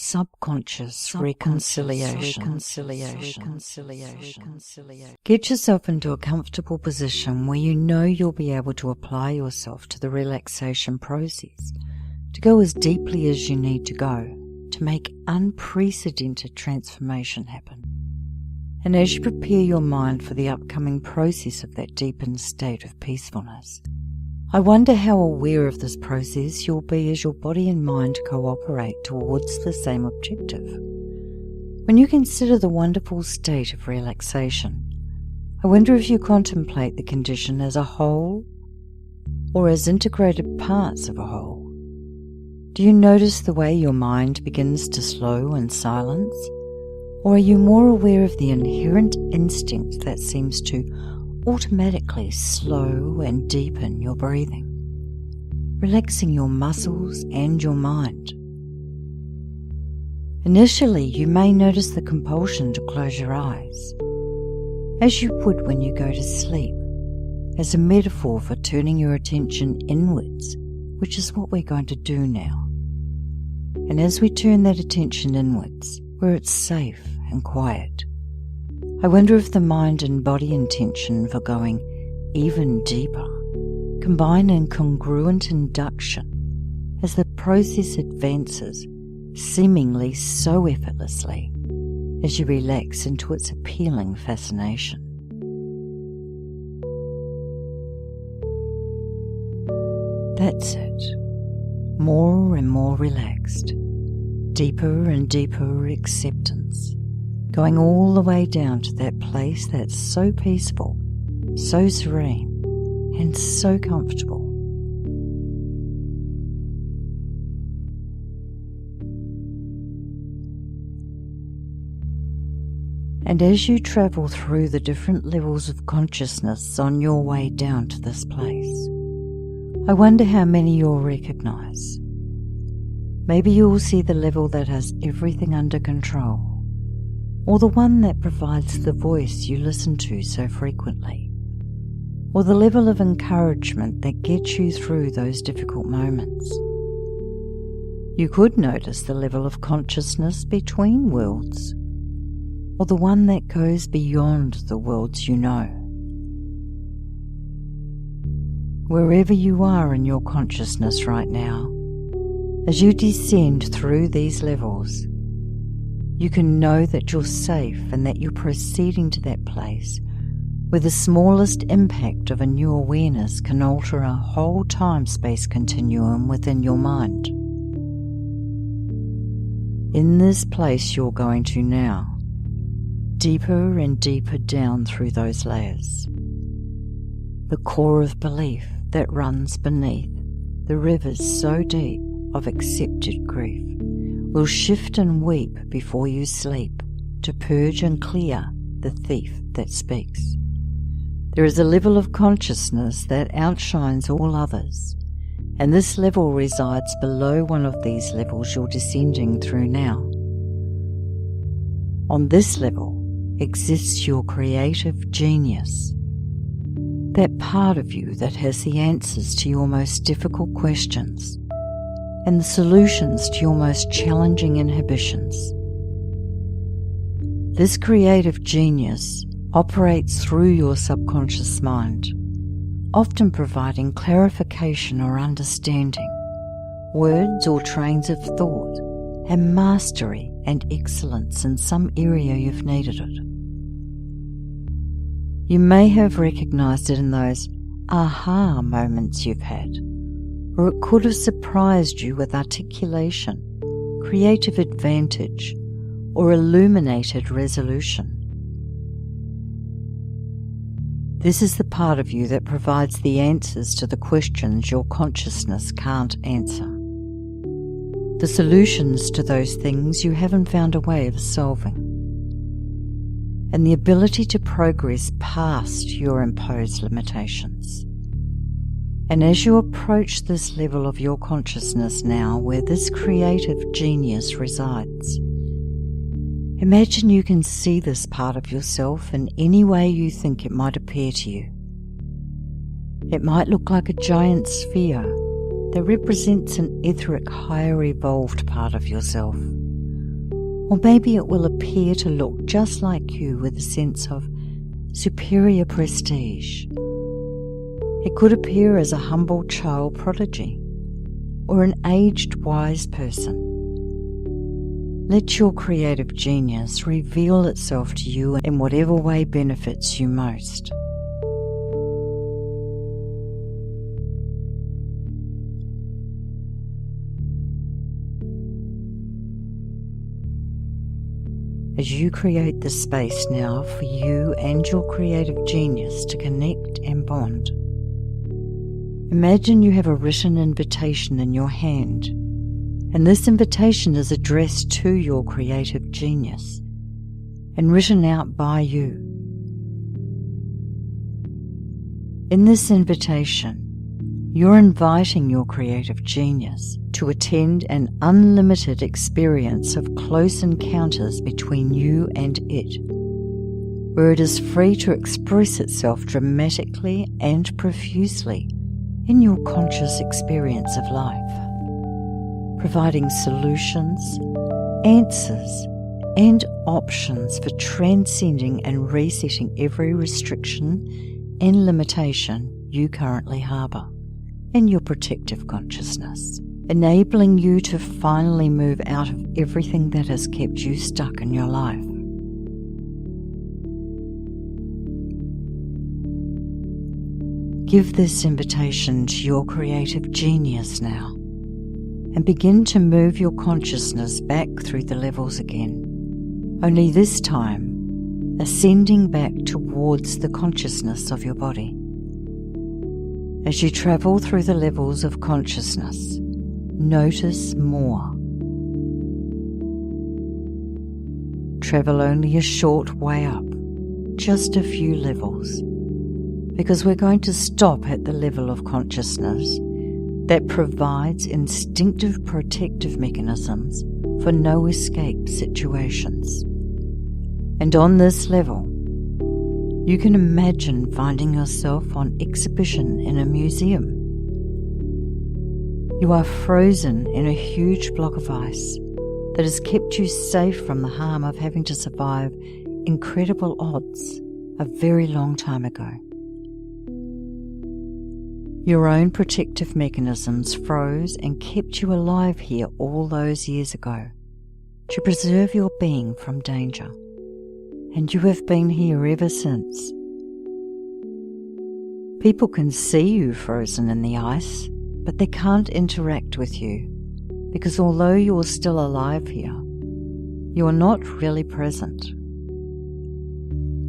subconscious reconciliation. Get yourself into a comfortable position where you know you'll be able to apply yourself to the relaxation process, to go as deeply as you need to go, to make unprecedented transformation happen. And as you prepare your mind for the upcoming process of that deepened state of peacefulness, I wonder how aware of this process you'll be as your body and mind cooperate towards the same objective. When you consider the wonderful state of relaxation, I wonder if you contemplate the condition as a whole or as integrated parts of a whole. Do you notice the way your mind begins to slow and silence? Or are you more aware of the inherent instinct that seems to automatically slow and deepen your breathing, relaxing your muscles and your mind? Initially, you may notice the compulsion to close your eyes, as you would when you go to sleep, as a metaphor for turning your attention inwards, which is what we're going to do now. And as we turn that attention inwards, where it's safe and quiet, I wonder if the mind and body intention for going even deeper combine in congruent induction as the process advances, seemingly so effortlessly, as you relax into its appealing fascination. That's it. More and more relaxed, deeper and deeper acceptance, going all the way down to that place that's so peaceful, so serene, and so comfortable. And as you travel through the different levels of consciousness on your way down to this place, I wonder how many you'll recognize. Maybe you'll see the level that has everything under control, or the one that provides the voice you listen to so frequently, or the level of encouragement that gets you through those difficult moments. You could notice the level of consciousness between worlds, or the one that goes beyond the worlds you know. Wherever you are in your consciousness right now, as you descend through these levels, you can know that you're safe and that you're proceeding to that place where the smallest impact of a new awareness can alter a whole time-space continuum within your mind. In this place you're going to now, deeper and deeper down through those layers, the core of belief that runs beneath the rivers so deep of accepted grief will shift and weep before you sleep to purge and clear the thief that speaks. There is a level of consciousness that outshines all others, and this level resides below one of these levels you're descending through now. On this level exists your creative genius, that part of you that has the answers to your most difficult questions and the solutions to your most challenging inhibitions. This creative genius operates through your subconscious mind, often providing clarification or understanding, words or trains of thought, and mastery and excellence in some area you've needed it. You may have recognized it in those aha moments you've had, or it could have surprised you with articulation, creative advantage, or illuminated resolution. This is the part of you that provides the answers to the questions your consciousness can't answer, the solutions to those things you haven't found a way of solving, and the ability to progress past your imposed limitations. And as you approach this level of your consciousness now where this creative genius resides, imagine you can see this part of yourself in any way you think it might appear to you. It might look like a giant sphere that represents an etheric, higher evolved part of yourself, Or maybe it will appear to look just like you with a sense of superior prestige. It could appear as a humble child prodigy or an aged wise person. Let your creative genius reveal itself to you in whatever way benefits you most. As you create the space now for you and your creative genius to connect and bond, imagine you have a written invitation in your hand, and this invitation is addressed to your creative genius and written out by you. In this invitation, you're inviting your creative genius to attend an unlimited experience of close encounters between you and it, where it is free to express itself dramatically and profusely in your conscious experience of life, providing solutions, answers, and options for transcending and resetting every restriction and limitation you currently harbour in your protective consciousness, enabling you to finally move out of everything that has kept you stuck in your life. Give this invitation to your creative genius now, and begin to move your consciousness back through the levels again, only this time ascending back towards the consciousness of your body. As you travel through the levels of consciousness, notice more. Travel only a short way up, just a few levels, because we're going to stop at the level of consciousness that provides instinctive protective mechanisms for no escape situations. And on this level, you can imagine finding yourself on exhibition in a museum. You are frozen in a huge block of ice that has kept you safe from the harm of having to survive incredible odds a very long time ago. Your own protective mechanisms froze and kept you alive here all those years ago to preserve your being from danger. And you have been here ever since. People can see you frozen in the ice, but they can't interact with you, because although you're still alive here, you are not really present.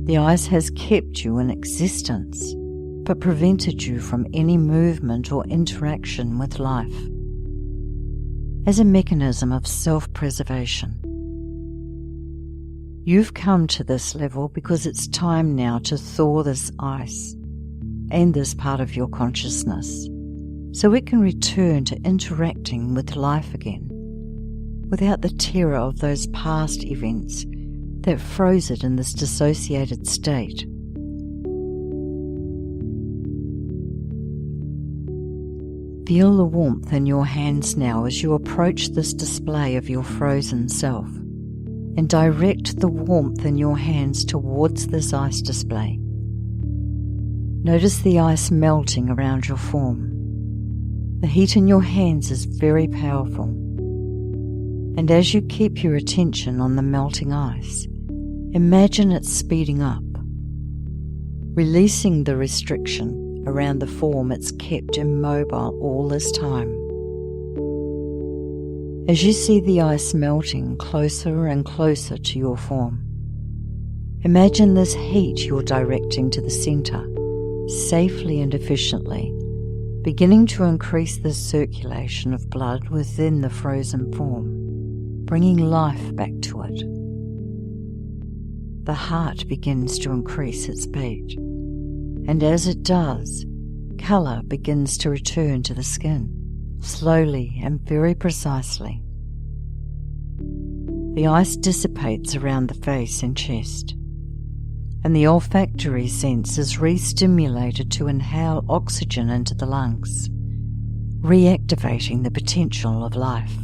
The ice has kept you in existence, but prevented you from any movement or interaction with life, as a mechanism of self-preservation. You've come to this level because it's time now to thaw this ice and this part of your consciousness so it can return to interacting with life again without the terror of those past events that froze it in this dissociated state. Feel the warmth in your hands now as you approach this display of your frozen self, and direct the warmth in your hands towards this ice display. Notice the ice melting around your form. The heat in your hands is very powerful, and as you keep your attention on the melting ice, imagine it speeding up, releasing the restriction around the form it's kept immobile all this time. As you see the ice melting closer and closer to your form, imagine this heat you're directing to the center, safely and efficiently, beginning to increase the circulation of blood within the frozen form, bringing life back to it. The heart begins to increase its beat, and as it does, color begins to return to the skin, slowly and very precisely. The ice dissipates around the face and chest, and the olfactory sense is re-stimulated to inhale oxygen into the lungs, reactivating the potential of life.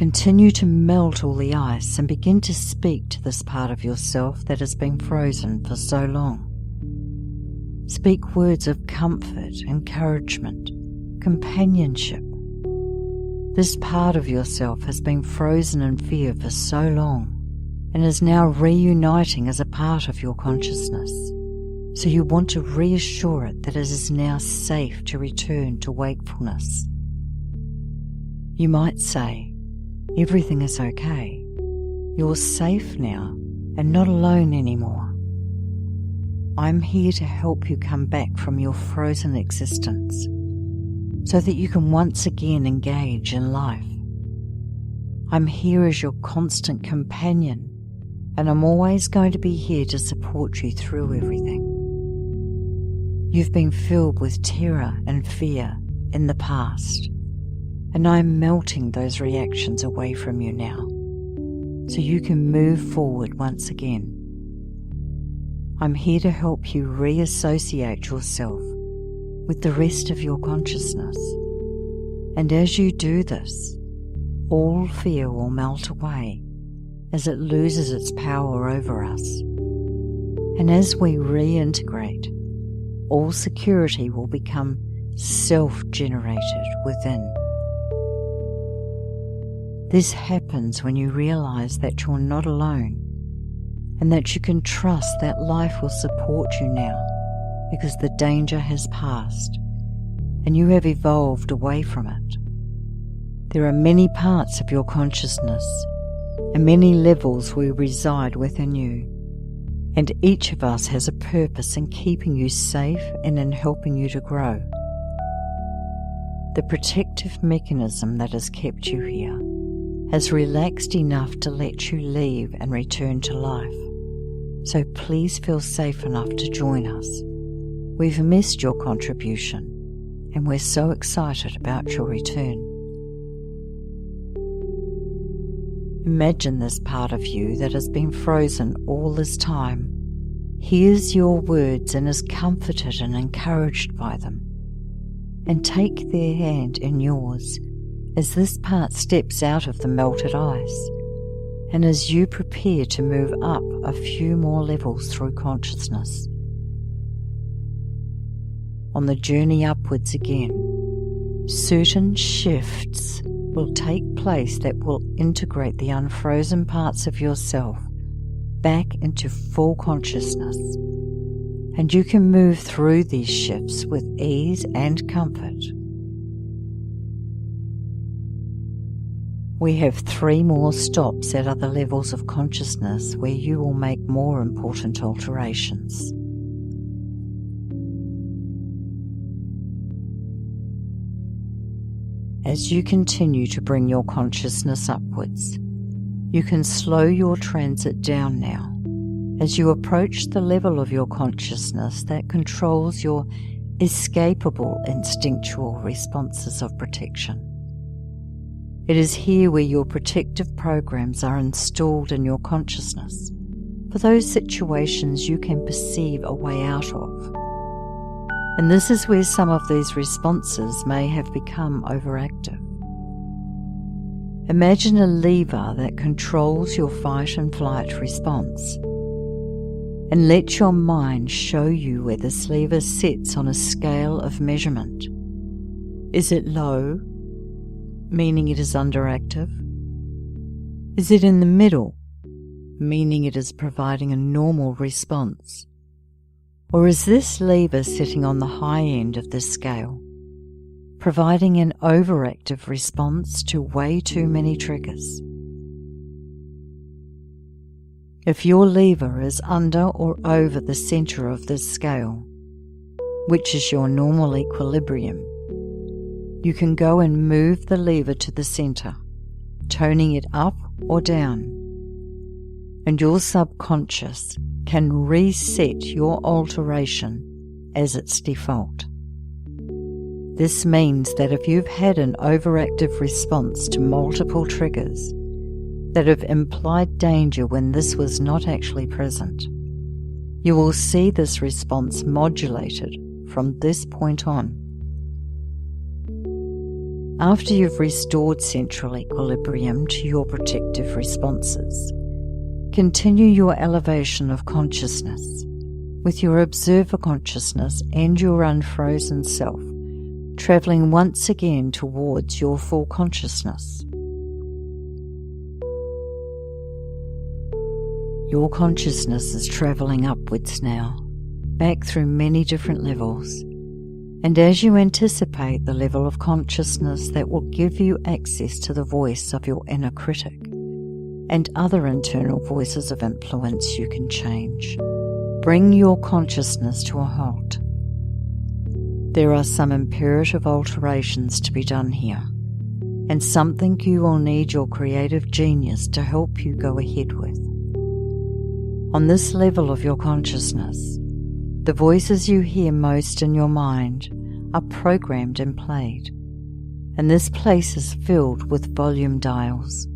Continue to melt all the ice and begin to speak to this part of yourself that has been frozen for so long. Speak words of comfort, encouragement, companionship. This part of yourself has been frozen in fear for so long and is now reuniting as a part of your consciousness. So you want to reassure it that it is now safe to return to wakefulness. You might say, everything is okay. You're safe now and not alone anymore. I'm here to help you come back from your frozen existence so that you can once again engage in life. I'm here as your constant companion, and I'm always going to be here to support you through everything. You've been filled with terror and fear in the past, and I'm melting those reactions away from you now, so you can move forward once again. I'm here to help you reassociate yourself with the rest of your consciousness. And as you do this, all fear will melt away as it loses its power over us. And as we reintegrate, all security will become self-generated within. This happens when you realize that you're not alone and that you can trust that life will support you now because the danger has passed and you have evolved away from it. There are many parts of your consciousness and many levels will reside within you, and each of us has a purpose in keeping you safe and in helping you to grow. The protective mechanism that has kept you here has relaxed enough to let you leave and return to life. So please feel safe enough to join us. We've missed your contribution, and we're so excited about your return. Imagine this part of you that has been frozen all this time hears your words and is comforted and encouraged by them. And take their hand in yours as this part steps out of the melted ice, and as you prepare to move up a few more levels through consciousness. On the journey upwards again, certain shifts will take place that will integrate the unfrozen parts of yourself back into full consciousness, and you can move through these shifts with ease and comfort. We have 3 more stops at other levels of consciousness where you will make more important alterations. As you continue to bring your consciousness upwards, you can slow your transit down now as you approach the level of your consciousness that controls your escapable instinctual responses of protection. It is here where your protective programs are installed in your consciousness for those situations you can perceive a way out of. And this is where some of these responses may have become overactive. Imagine a lever that controls your fight and flight response, and let your mind show you where this lever sits on a scale of measurement. Is it low, meaning it is underactive? Is it in the middle, meaning it is providing a normal response? Or is this lever sitting on the high end of the scale, providing an overactive response to way too many triggers? If your lever is under or over the center of this scale, which is your normal equilibrium, you can go and move the lever to the center, toning it up or down, and your subconscious can reset your alteration as its default. This means that if you've had an overactive response to multiple triggers that have implied danger when this was not actually present, you will see this response modulated from this point on. After you've restored central equilibrium to your protective responses, continue your elevation of consciousness with your observer consciousness and your unfrozen self, travelling once again towards your full consciousness. Your consciousness is travelling upwards now, back through many different levels, and as you anticipate the level of consciousness that will give you access to the voice of your inner critic and other internal voices of influence you can change, bring your consciousness to a halt. There are some imperative alterations to be done here, and something you will need your creative genius to help you go ahead with. On this level of your consciousness, the voices you hear most in your mind are programmed and played, and this place is filled with volume dials.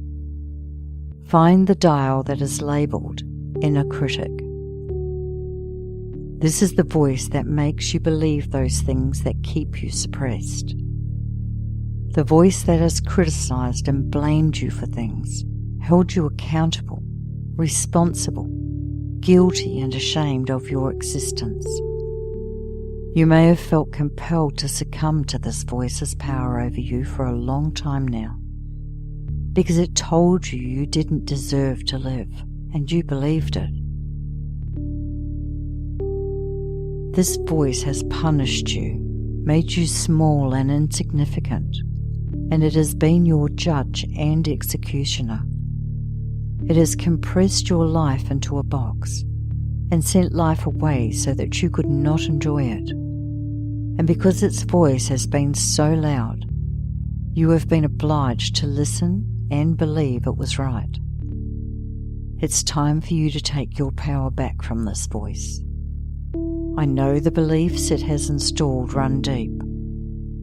Find the dial that is labelled Inner Critic. This is the voice that makes you believe those things that keep you suppressed. The voice that has criticised and blamed you for things, held you accountable, responsible, guilty and ashamed of your existence. You may have felt compelled to succumb to this voice's power over you for a long time now, because it told you you didn't deserve to live, and you believed it. This voice has punished you, made you small and insignificant, and it has been your judge and executioner. It has compressed your life into a box and sent life away so that you could not enjoy it. And because its voice has been so loud, you have been obliged to listen and believe it was right. It's time for you to take your power back from this voice. I know the beliefs it has installed run deep,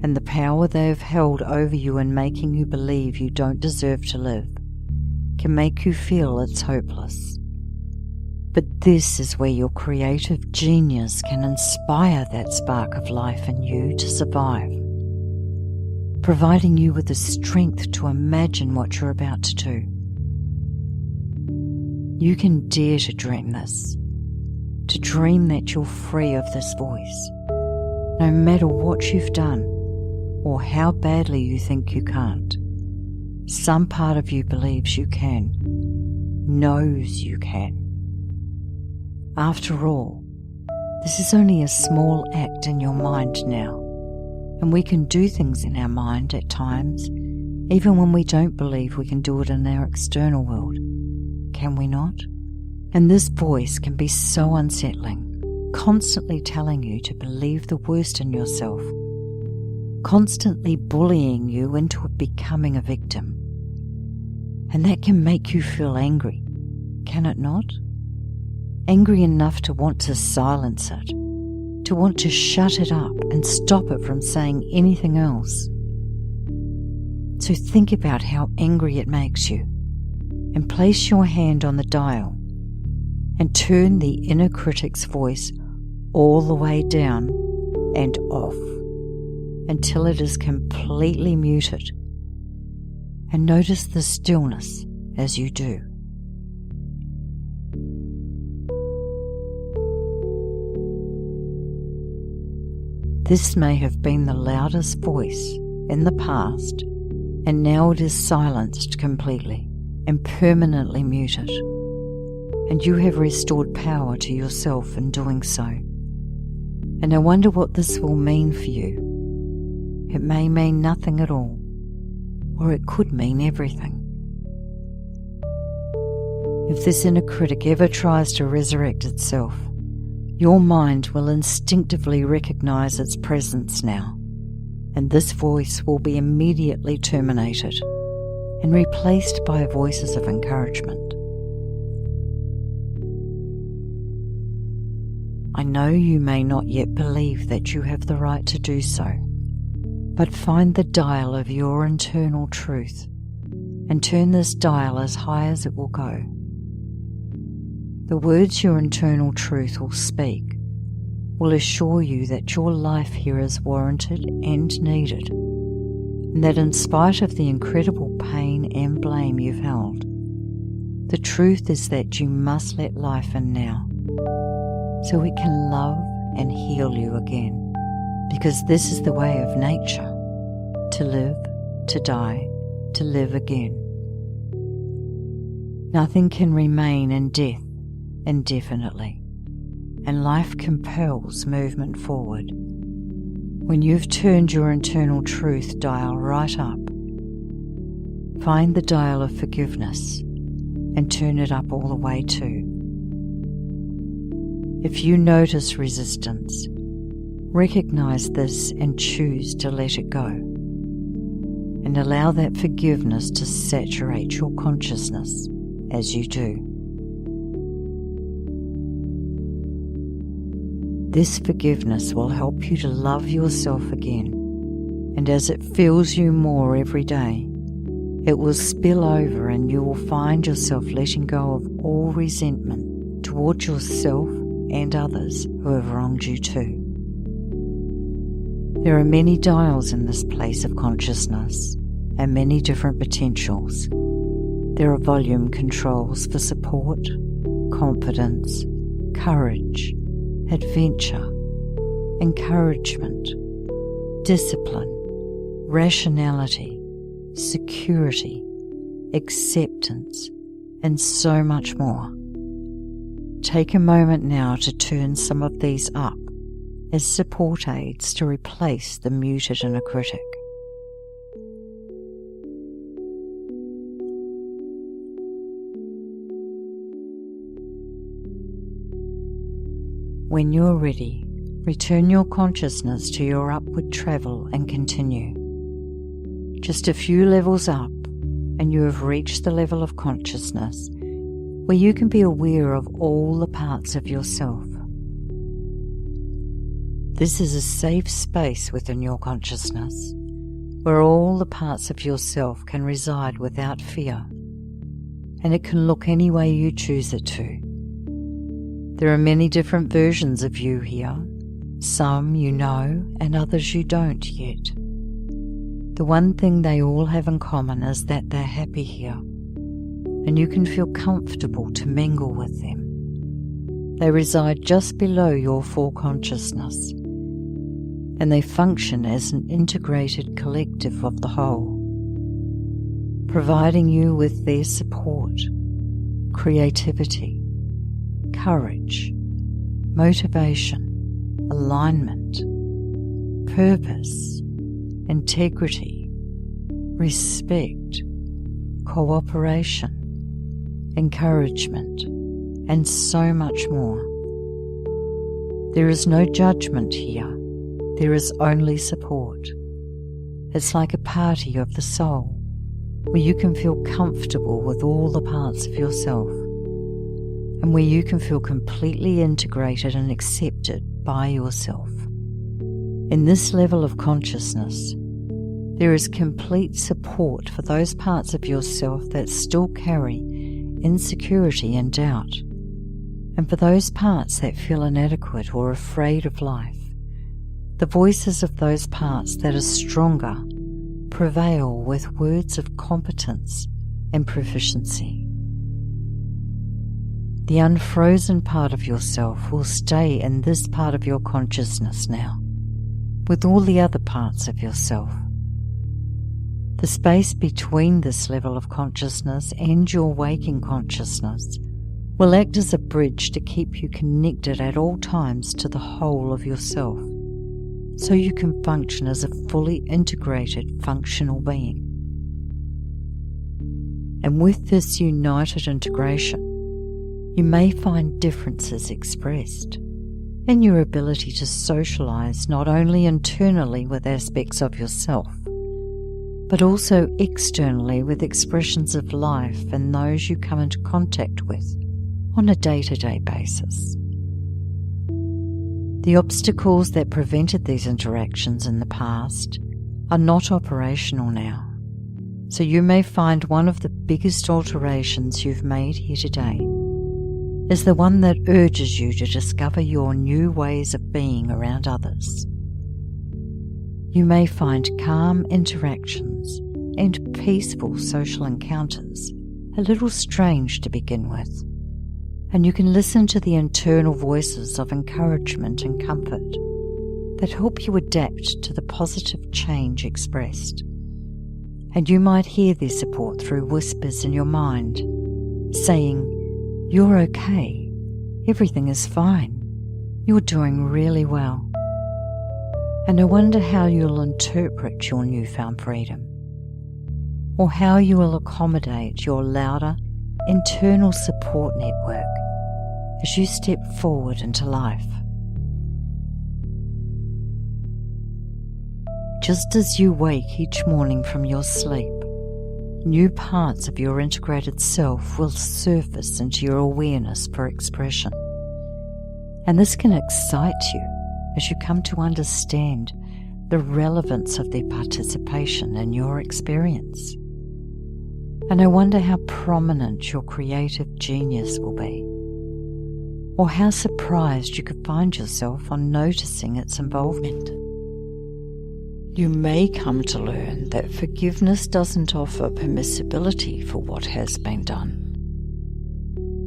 and the power they have held over you in making you believe you don't deserve to live can make you feel it's hopeless. But this is where your creative genius can inspire that spark of life in you to survive, providing you with the strength to imagine what you're about to do. You can dare to dream this, to dream that you're free of this voice, no matter what you've done or how badly you think you can't. Some part of you believes you can, knows you can. After all, this is only a small act in your mind now, and we can do things in our mind at times, even when we don't believe we can do it in our external world. Can we not? And this voice can be so unsettling, constantly telling you to believe the worst in yourself, constantly bullying you into becoming a victim. And that can make you feel angry, can it not? Angry enough to want to silence it, to want to shut it up and stop it from saying anything else. So think about how angry it makes you, and place your hand on the dial and turn the inner critic's voice all the way down and off until it is completely muted. And notice the stillness as you do. This may have been the loudest voice in the past, and now it is silenced completely and permanently muted, and you have restored power to yourself in doing so. And I wonder what this will mean for you. It may mean nothing at all, or it could mean everything. If this inner critic ever tries to resurrect itself, your mind will instinctively recognize its presence now, and this voice will be immediately terminated and replaced by voices of encouragement. I know you may not yet believe that you have the right to do so, but find the dial of your internal truth and turn this dial as high as it will go. The words your internal truth will speak will assure you that your life here is warranted and needed, and that in spite of the incredible pain and blame you've held, the truth is that you must let life in now, so it can love and heal you again, because this is the way of nature, to live, to die, to live again. Nothing can remain in death indefinitely, and life compels movement forward. When you've turned your internal truth dial right up, find the dial of forgiveness and turn it up all the way too. If you notice resistance, recognize this and choose to let it go, and allow that forgiveness to saturate your consciousness as you do. This forgiveness will help you to love yourself again, and as it fills you more every day, it will spill over and you will find yourself letting go of all resentment towards yourself and others who have wronged you too. There are many dials in this place of consciousness and many different potentials. There are volume controls for support, confidence, courage, adventure, encouragement, discipline, rationality, security, acceptance, and so much more. Take a moment now to turn some of these up as support aids to replace the muted inner critic. When you're ready, return your consciousness to your upward travel and continue. Just a few levels up, and you have reached the level of consciousness where you can be aware of all the parts of yourself. This is a safe space within your consciousness, where all the parts of yourself can reside without fear, and it can look any way you choose it to. There are many different versions of you here, some you know and others you don't yet. The one thing they all have in common is that they're happy here, and you can feel comfortable to mingle with them. They reside just below your foreconsciousness, and they function as an integrated collective of the whole, providing you with their support, creativity, courage, motivation, alignment, purpose, integrity, respect, cooperation, encouragement, and so much more. There is no judgment here. There is only support. It's like a party of the soul, where you can feel comfortable with all the parts of yourself, and where you can feel completely integrated and accepted by yourself. In this level of consciousness, there is complete support for those parts of yourself that still carry insecurity and doubt, and for those parts that feel inadequate or afraid of life. The voices of those parts that are stronger prevail with words of competence and proficiency. The unfrozen part of yourself will stay in this part of your consciousness now, with all the other parts of yourself. The space between this level of consciousness and your waking consciousness will act as a bridge to keep you connected at all times to the whole of yourself, so you can function as a fully integrated, functional being. And with this united integration, you may find differences expressed in your ability to socialize not only internally with aspects of yourself, but also externally with expressions of life and those you come into contact with on a day-to-day basis. The obstacles that prevented these interactions in the past are not operational now, so you may find one of the biggest alterations you've made here today is the one that urges you to discover your new ways of being around others. You may find calm interactions and peaceful social encounters a little strange to begin with, and you can listen to the internal voices of encouragement and comfort that help you adapt to the positive change expressed. And you might hear their support through whispers in your mind, saying, "You're okay, everything is fine, you're doing really well." And I wonder how you'll interpret your newfound freedom, or how you will accommodate your louder internal support network as you step forward into life. Just as you wake each morning from your sleep, new parts of your integrated self will surface into your awareness for expression. And this can excite you as you come to understand the relevance of their participation in your experience. And I wonder how prominent your creative genius will be, or how surprised you could find yourself on noticing its involvement. You may come to learn that forgiveness doesn't offer permissibility for what has been done,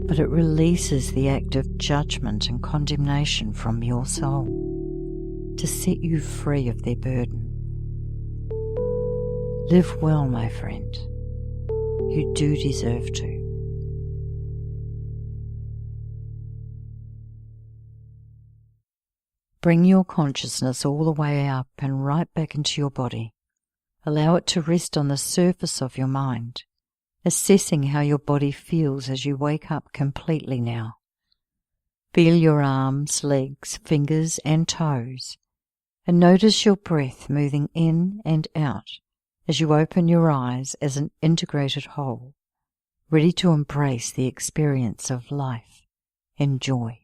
but it releases the act of judgment and condemnation from your soul to set you free of their burden. Live well, my friend. You do deserve to. Bring your consciousness all the way up and right back into your body. Allow it to rest on the surface of your mind, assessing how your body feels as you wake up completely now. Feel your arms, legs, fingers and toes, and notice your breath moving in and out as you open your eyes as an integrated whole, ready to embrace the experience of life and joy.